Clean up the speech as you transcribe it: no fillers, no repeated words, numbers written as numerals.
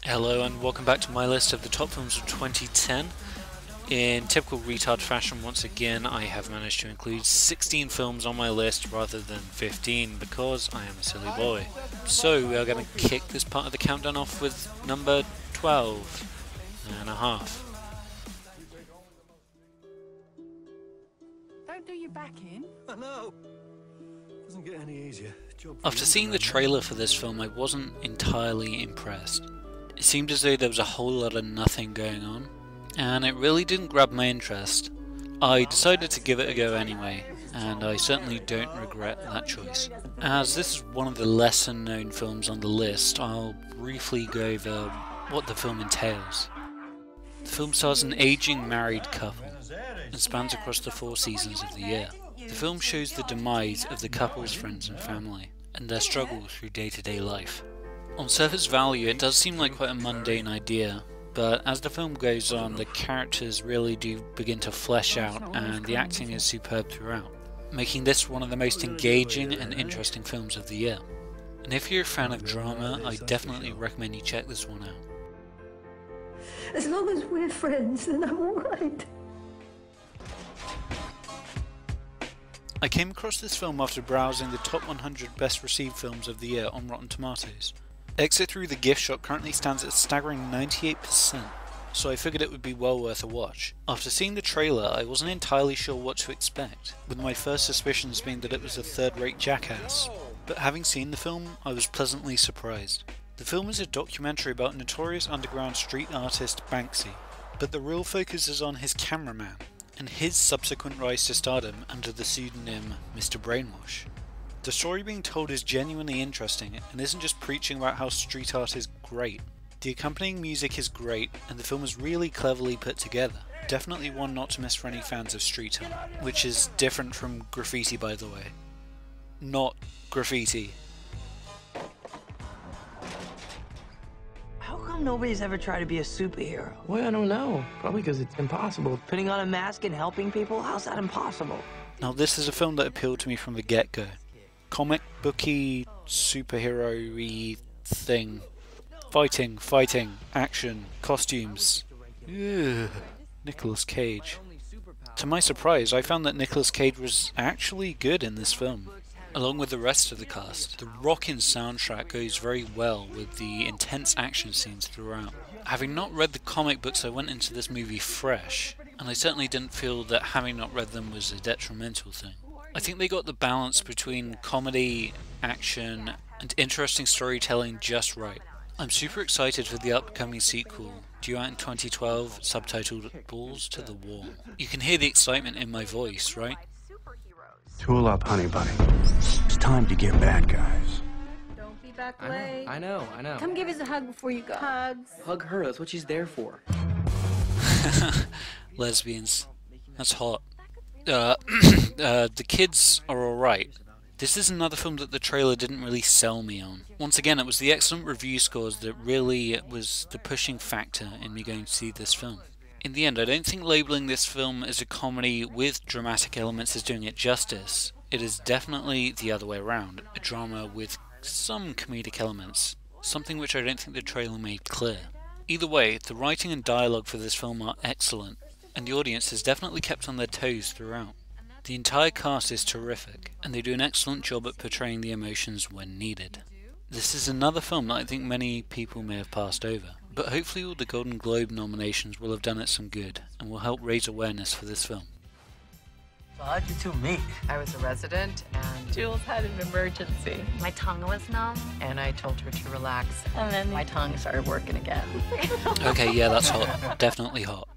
Hello and welcome back to my list of the top films of 2010. In typical retard fashion, once again, I have managed to include 16 films on my list rather than 15 because I am a silly boy. So we are going to kick this part of the countdown off with number 12 and a half. Don't do your back in. I know. Doesn't get any easier. After seeing the trailer for this film, I wasn't entirely impressed. It seemed as though there was a whole lot of nothing going on, and it really didn't grab my interest. I decided to give it a go anyway, and I certainly don't regret that choice. As this is one of the lesser known films on the list, I'll briefly go over what the film entails. The film stars an aging married couple and spans across the 4 seasons of the year. The film shows the demise of the couple's friends and family, and their struggle through day-to-day life. On surface value, it does seem like quite a mundane idea, but as the film goes on, the characters really do begin to flesh out, and the acting is superb throughout, making this one of the most engaging and interesting films of the year. And if you're a fan of drama, I definitely recommend you check this one out. As long as we're friends, then I'm alright. I came across this film after browsing the top 100 best received films of the year on Rotten Tomatoes. Exit Through the Gift Shop currently stands at a staggering 98%, so I figured it would be well worth a watch. After seeing the trailer, I wasn't entirely sure what to expect, with my first suspicions being that it was a third-rate jackass. But having seen the film, I was pleasantly surprised. The film is a documentary about notorious underground street artist Banksy, but the real focus is on his cameraman, and his subsequent rise to stardom under the pseudonym Mr. Brainwash. The story being told is genuinely interesting and isn't just preaching about how street art is great. The accompanying music is great and the film is really cleverly put together. Definitely one not to miss for any fans of street art, which is different from graffiti, by the way. Not graffiti. How come nobody's ever tried to be a superhero? Well, I don't know. Probably because it's impossible. Putting on a mask and helping people? How's that impossible? Now this is a film that appealed to me from the get-go. Comic booky, superhero-y thing. Fighting, action, costumes. Ugh. Nicolas Cage. To my surprise, I found that Nicolas Cage was actually good in this film. Along with the rest of the cast, the rockin' soundtrack goes very well with the intense action scenes throughout. Having not read the comic books, I went into this movie fresh, and I certainly didn't feel that having not read them was a detrimental thing. I think they got the balance between comedy, action, and interesting storytelling just right. I'm super excited for the upcoming sequel, due out in 2012, subtitled Balls to the Wall. You can hear the excitement in my voice, right? Tool up, honey bunny. It's time to get bad, guys. Don't be back late. I know. Come give us a hug before you go. Hugs. Hug her, that's what she's there for. Lesbians. That's hot. The kids are alright. This is another film that the trailer didn't really sell me on. Once again, it was the excellent review scores that really was the pushing factor in me going to see this film. In the end, I don't think labelling this film as a comedy with dramatic elements is doing it justice. It is definitely the other way around, a drama with some comedic elements, something which I don't think the trailer made clear. Either way, the writing and dialogue for this film are excellent, and the audience is definitely kept on their toes throughout. The entire cast is terrific, and they do an excellent job at portraying the emotions when needed. This is another film that I think many people may have passed over, but hopefully all the Golden Globe nominations will have done it some good, and will help raise awareness for this film. So how'd you two meet? I was a resident and Jules had an emergency. my tongue was numb and I told her to relax And then my tongue started working again. Okay, yeah, that's hot. Definitely hot.